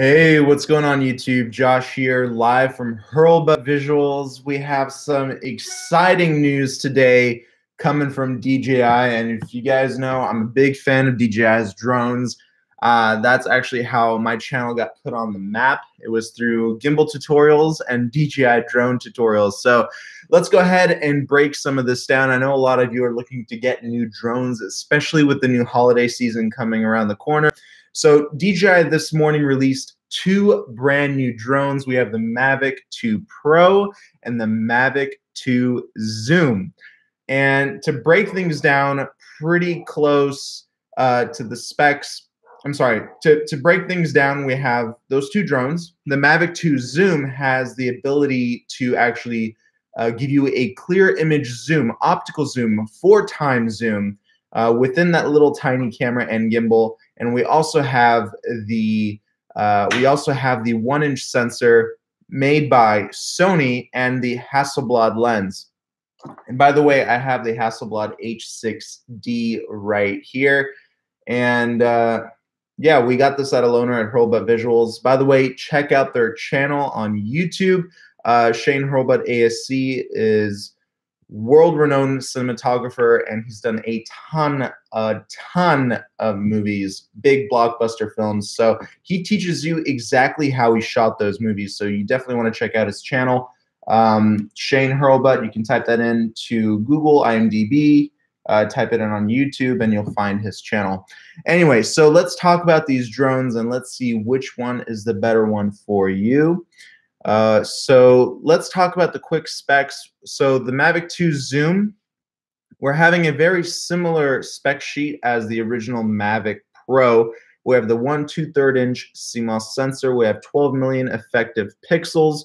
Hey, what's going on YouTube? Josh here, live from Hurlbutt Visuals. We have some exciting news today coming from DJI, and if you guys know, I'm a big fan of DJI's drones. That's actually how my channel got put on the map. It was through Gimbal tutorials and DJI drone tutorials. So let's go ahead and break some of this down. I know a lot of you are looking to get new drones, especially with the new holiday season coming around the corner. So DJI this morning released two brand new drones. We have the Mavic 2 Pro and the Mavic 2 Zoom. And to break things down pretty close to the specs, to break things down, we have those two drones. The Mavic 2 Zoom has the ability to actually give you a clear image zoom, optical zoom, 4x zoom within that little tiny camera and gimbal. And we also have the 1-inch sensor made by Sony and the Hasselblad lens. And by the way, I have the Hasselblad H6D right here. And yeah, we got this at a loaner at Hurlbutt Visuals. By the way, check out their channel on YouTube. Shane Hurlbutt ASC is world-renowned cinematographer, and he's done a ton of movies, big blockbuster films. So he teaches you exactly how he shot those movies. So you definitely want to check out his channel. Shane Hurlbutt, you can type that in to Google, IMDb, type it in on YouTube, and you'll find his channel. Anyway, so let's talk about these drones, and let's see which one is the better one for you. So let's talk about the quick specs. So the Mavic 2 Zoom, we're having a very similar spec sheet as the original Mavic Pro. We have the 1 2/3-inch CMOS sensor. We have 12 million effective pixels.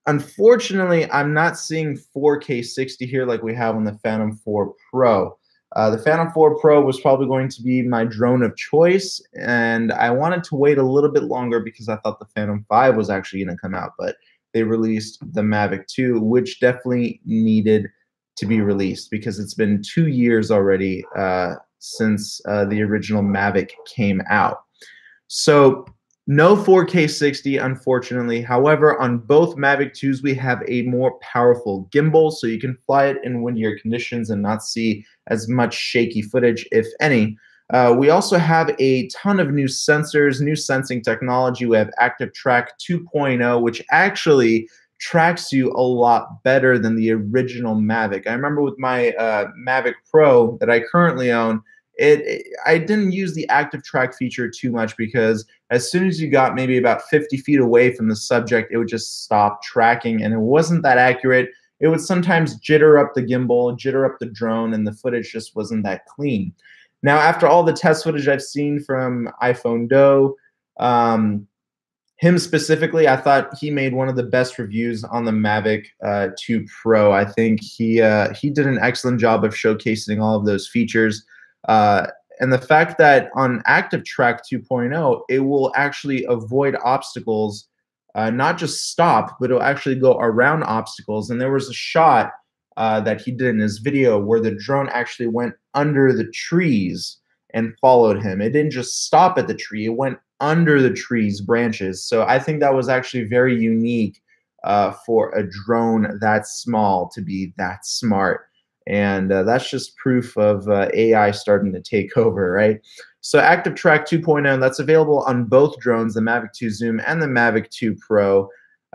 Unfortunately, I'm not seeing 4K 60 here like we have on the Phantom 4 Pro. The Phantom 4 Pro was probably going to be my drone of choice, and I wanted to wait a little bit longer because I thought the Phantom 5 was actually going to come out, but they released the Mavic 2, which definitely needed to be released because it's been 2 years already since the original Mavic came out. So no 4K 60, unfortunately. However, on both Mavic 2s, we have a more powerful gimbal, so you can fly it in windier conditions and not see as much shaky footage, if any. We also have a ton of new sensors, new sensing technology. We have Active Track 2.0, which actually tracks you a lot better than the original Mavic. I remember with my Mavic Pro that I currently own, I didn't use the active track feature too much because as soon as you got maybe about 50 feet away from the subject, it would just stop tracking, and it wasn't that accurate. It would sometimes jitter up the gimbal, jitter up the drone, and the footage just wasn't that clean. Now, after all the test footage I've seen from iPhone Do, him specifically, I thought he made one of the best reviews on the Mavic 2 Pro. I think he did an excellent job of showcasing all of those features. And the fact that on Active Track 2.0, it will actually avoid obstacles, not just stop, but it'll actually go around obstacles. And there was a shot that he did in his video where the drone actually went under the trees and followed him. It didn't just stop at the tree, it went under the tree's branches. So I think that was actually very unique for a drone that small to be that smart. And that's just proof of AI starting to take over, right? So Active Track 2.0, that's available on both drones, the Mavic 2 Zoom and the Mavic 2 Pro.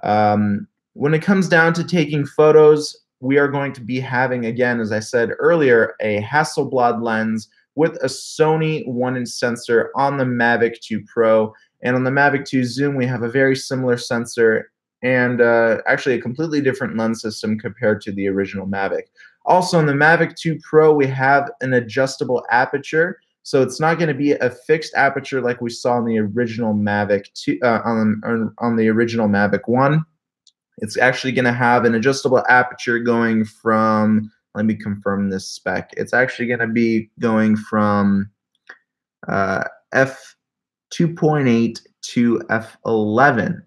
When it comes down to taking photos, we are going to be having, again, as I said earlier, a Hasselblad lens with a Sony 1-inch sensor on the Mavic 2 Pro. And on the Mavic 2 Zoom, we have a very similar sensor and actually a completely different lens system compared to the original Mavic. Also, on the Mavic 2 Pro, we have an adjustable aperture, so it's not going to be a fixed aperture like we saw on the original Mavic 2, on the original Mavic 1. It's actually going to have an adjustable aperture going from, let me confirm this spec. It's actually going to be going from f2.8 to f11.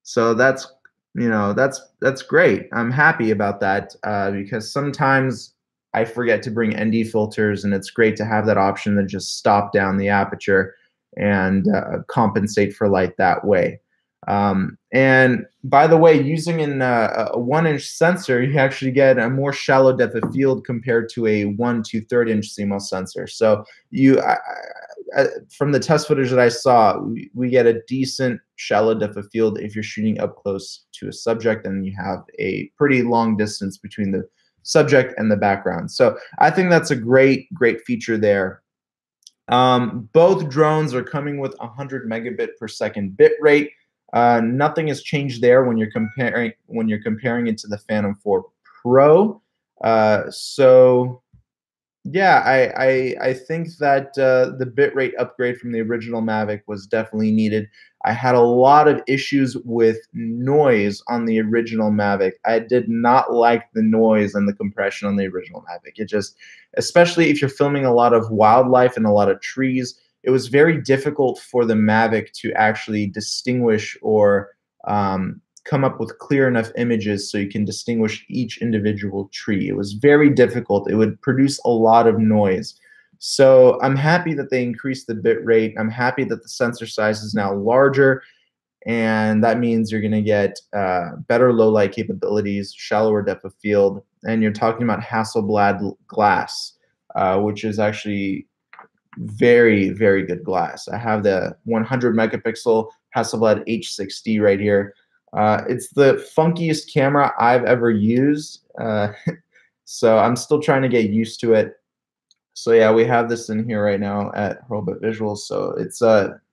So that's, you know, that's great. I'm happy about that because sometimes I forget to bring ND filters, and it's great to have that option to just stop down the aperture and compensate for light that way. And by the way, using a 1-inch sensor, you actually get a more shallow depth of field compared to a 1 to 3/3 CMOS sensor. So from the test footage that I saw, we get a decent shallow depth of field if you're shooting up close to a subject and you have a pretty long distance between the subject and the background. So I think that's a great feature there. Both drones are coming with 100 megabit per second bit rate. Nothing has changed there when you're comparing it to the Phantom 4 Pro. So yeah, I think that the bitrate upgrade from the original Mavic was definitely needed. I had a lot of issues with noise on the original Mavic. I did not like the noise and the compression on the original Mavic. It just, especially if you're filming a lot of wildlife and a lot of trees, it was very difficult for the Mavic to actually distinguish or come up with clear enough images so you can distinguish each individual tree. It was very difficult. It would produce a lot of noise. So I'm happy that they increased the bit rate. I'm happy that the sensor size is now larger, and that means you're going to get better low light capabilities, shallower depth of field, and you're talking about Hasselblad glass, which is actually very good glass. I have the 100 megapixel Hasselblad H6D right here. It's the funkiest camera I've ever used, so I'm still trying to get used to it. So yeah, we have this in here right now at Robot Visuals. So it's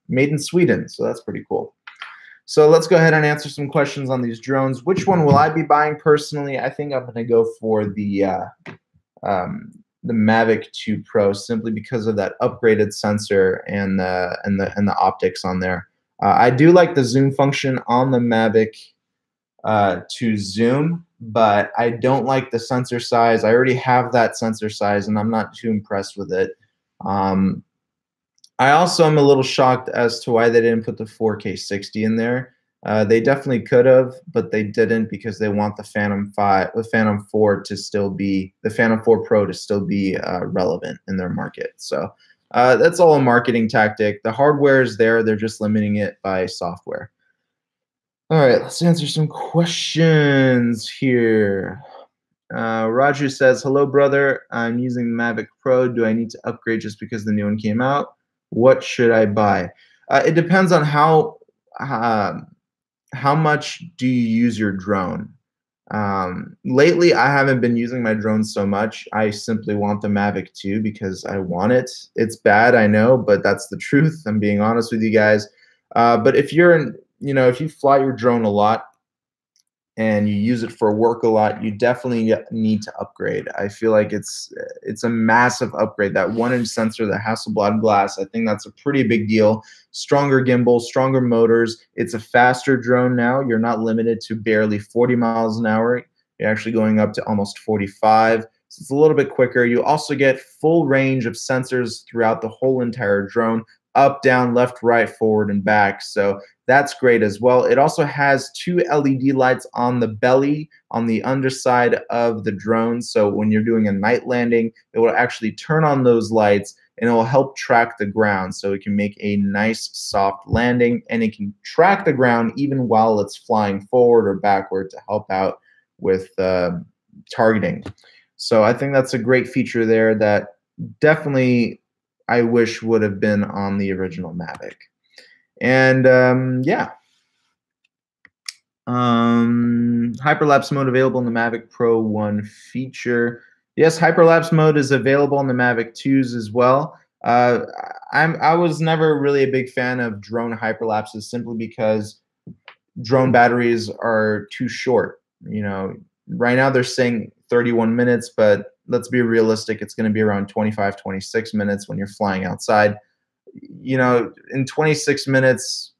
made in Sweden, so that's pretty cool. So let's go ahead and answer some questions on these drones. Which one will I be buying personally? I think I'm going to go for the Mavic 2 Pro, simply because of that upgraded sensor and the optics on there. I do like the zoom function on the Mavic to zoom, but I don't like the sensor size. I already have that sensor size, and I'm not too impressed with it. I also am a little shocked as to why they didn't put the 4K 60 in there. They definitely could have, but they didn't, because they want the Phantom 4 to still be, the Phantom 4 Pro to still be relevant in their market. So that's all a marketing tactic. The hardware is there. They're just limiting it by software. All right, let's answer some questions here. Raju says, hello, brother. I'm using the Mavic Pro. Do I need to upgrade just because the new one came out? What should I buy? It depends on how much do you use your drone. Lately, I haven't been using my drone so much. I simply want the Mavic 2 because I want it. It's bad, I know, but that's the truth. I'm being honest with you guys. But if you're if you fly your drone a lot and you use it for work a lot, you definitely need to upgrade. I feel like it's a massive upgrade. That 1-inch sensor, the Hasselblad glass, I think that's a pretty big deal. Stronger gimbal, stronger motors. It's a faster drone now. You're not limited to barely 40 miles an hour. You're actually going up to almost 45. So it's a little bit quicker. You also get full range of sensors throughout the whole entire drone, up, down, left, right, forward, and back. So that's great as well. It also has 2 LED lights on the belly, on the underside of the drone. So when you're doing a night landing, it will actually turn on those lights, and it will help track the ground. So it can make a nice soft landing, and it can track the ground even while it's flying forward or backward to help out with targeting. So I think that's a great feature there that definitely I wish would have been on the original Mavic. And yeah, Hyperlapse mode available in the Mavic Pro 1 feature. Yes, Hyperlapse mode is available on the Mavic 2s as well. I was never really a big fan of drone hyperlapses, simply because drone batteries are too short. Right now they're saying 31 minutes, but let's be realistic. It's going to be around 25, 26 minutes when you're flying outside. In 26 minutes,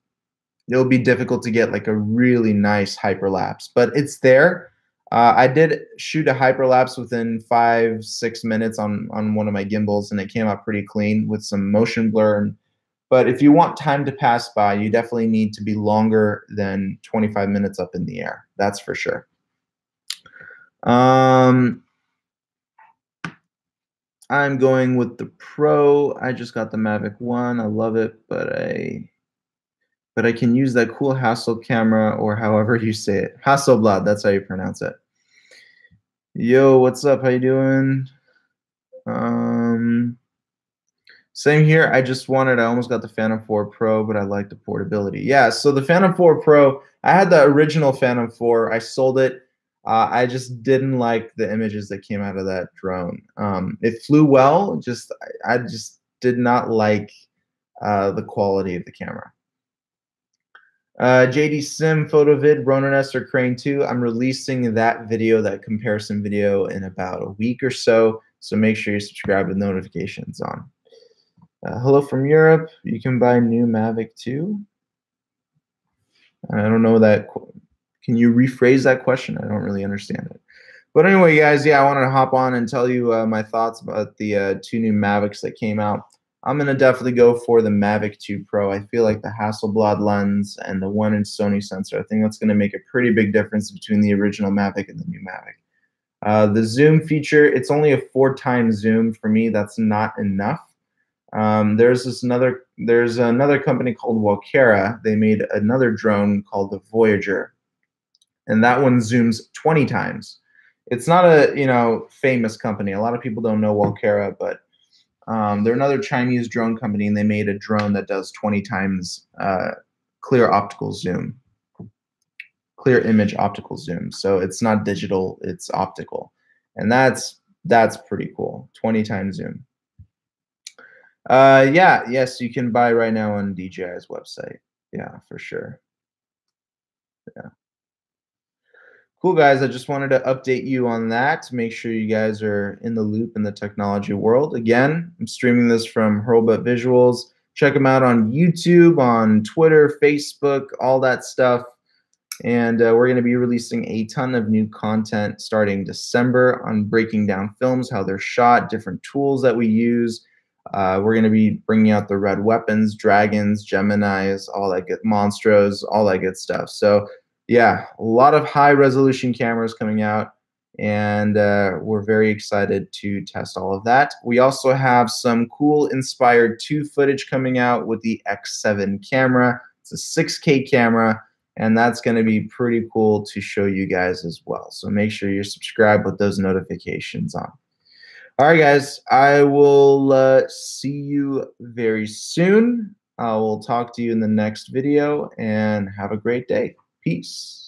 it'll be difficult to get like a really nice hyperlapse, but it's there. I did shoot a hyperlapse within 5-6 minutes on one of my gimbals, and it came out pretty clean with some motion blur. But if you want time to pass by, you definitely need to be longer than 25 minutes up in the air. That's for sure. I'm going with the Pro. I just got the Mavic 1. I love it, but I can use that cool Hasselblad camera, or however you say it. Hasselblad, that's how you pronounce it. Yo, what's up? How you doing? Same here. I almost got the Phantom 4 Pro, but I like the portability. Yeah, so the Phantom 4 Pro, I had the original Phantom 4. I sold it. I just didn't like the images that came out of that drone. It flew well, I just did not like the quality of the camera. JD Sim, PhotoVid, Ronin or Crane 2. I'm releasing that video, that comparison video, in about a week or so. So make sure you subscribe with notifications on. Hello from Europe. You can buy new Mavic 2. I don't know that. Can you rephrase that question? I don't really understand it. But anyway, guys, yeah, I wanted to hop on and tell you my thoughts about the 2 new Mavics that came out. I'm going to definitely go for the Mavic 2 Pro. I feel like the Hasselblad lens and the 1-inch Sony sensor, I think that's going to make a pretty big difference between the original Mavic and the new Mavic. The zoom feature, it's only a 4x zoom. For me, that's not enough. There's another company called Walkera. They made another drone called the Voyager, and that one zooms 20 times. It's not a famous company. A lot of people don't know Walkera, but they're another Chinese drone company, and they made a drone that does 20 times clear optical zoom, clear image optical zoom. So it's not digital, it's optical, and that's pretty cool. 20 times zoom. Yes, you can buy right now on DJI's website. Yeah, for sure. Yeah. Cool, guys. I just wanted to update you on that to make sure you guys are in the loop in the technology world. Again, I'm streaming this from Hurlbut Visuals. Check them out on YouTube, on Twitter, Facebook, all that stuff. And we're going to be releasing a ton of new content starting December on breaking down films, how they're shot, different tools that we use. We're going to be bringing out the red weapons, dragons, Geminis, all that good, Monstros, all that good stuff. So yeah, a lot of high resolution cameras coming out, and we're very excited to test all of that. We also have some cool Inspired 2 footage coming out with the X7 camera. It's a 6K camera, and that's going to be pretty cool to show you guys as well. So make sure you're subscribed with those notifications on. All right, guys, I will see you very soon. I will talk to you in the next video, and have a great day. Peace.